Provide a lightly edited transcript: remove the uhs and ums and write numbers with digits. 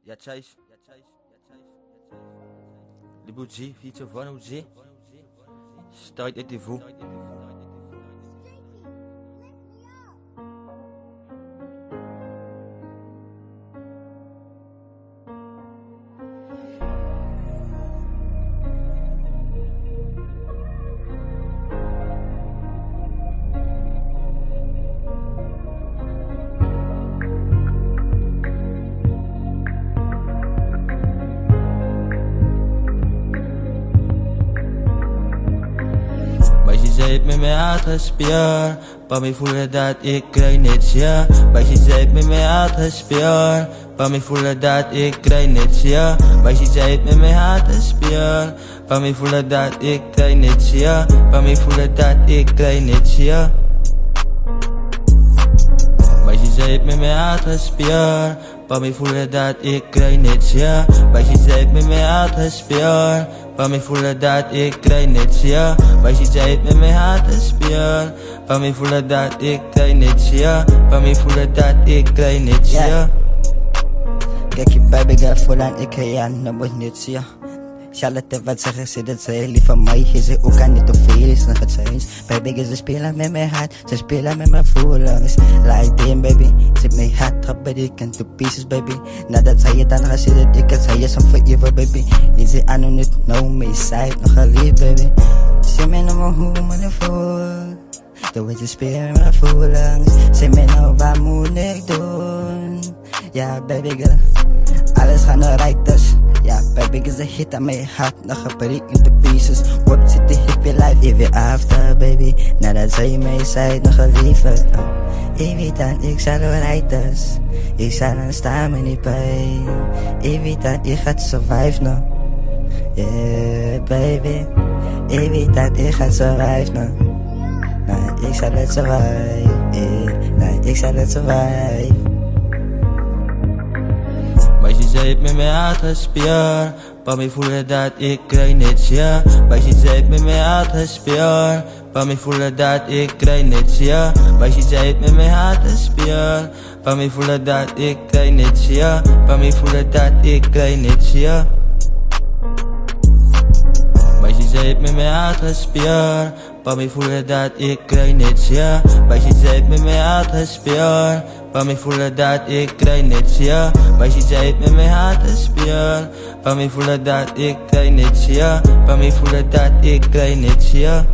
Ja, Chase. De Bougie, fiets of one OG. Start et vous. Meisje, zij heeft met mij uitgespeeld. Pammy voelde dat ik krijg niets, ja. Meisje, zij heeft met mij uitgespeeld. Pammy voelde dat ik krijg niets, ja. Meisje, zij heeft met mij uitgespeeld. Pammy voelde dat ik krijg niets, ja. Pammy voelde dat ik krijg niets, ja. Meisje, zij heeft met mij uitgespeeld. Pammy voelde dat ik krijg niets, ja. Meisje, zij heeft met mij uitgespeeld. Pammy voelde dat ik krijg niets, ja. Meisje, zij heeft met mij uitgespeeld. Pammy voelde dat ik krijg niets, ja. Pammy voelde dat ik krijg niets, ja. Kijk je baby girl voelen, ik ga aan, dat moet niets, ja. Charlotte, wat zeggen ze dat zij lief van mij is, ze ook aan niet te veel is nog het zijn. Baby girl, ze spelen met mijn hart, ze spelen met mijn voelens. Like damn baby, zit mijn hart op bij die kant to pieces baby. Nadat zij het dan gaat zitten, ik kan zij is om forever baby. Is ze aan niet nou mee zij nog een lief baby. Ze mij nou maar hoe man er voelt. Doe het je spelen met mijn voelens. Ze mij nou wat moet ik doen. Ja baby girl, alles gaat naar right dus. Ja, baby is a hit aan mijn hart, nog een break into pieces. Work zit de hip je life, even after baby. Nadat zij mij zei, nog een liever. Ik weet dat ik zal rijden, ik zal dan staan met die pijn. Ik weet dat ik gaat survive nog. Yeah baby, ik weet dat ik gaat survive nog. Nee, ik zal het survive, nee, ik zal het survive. Meisje, zij heeft met mij uitgespeeld. Pammy voelde dat ik krijg niets, ja. Meisje, zij heeft met mij uitgespeeld. Pammy voelde dat ik krijg niets, ja. Meisje, zij heeft met mij uitgespeeld. Pammy voelde dat ik krijg niets, ja. Pammy voelde dat ik krijg niets, ja. Meisje, zij heeft met mij uitgespeeld. Pammy voelde dat ik krijg niets, ja. Meisje, zij heeft met mij uitgespeeld. Pammy voelde dat ik krijg niets, ja. Meisje, zij heeft met mij uitgespeeld. Pammy voelde dat ik krijg niets, ja. Pammy voelde dat ik krijg niets, ja.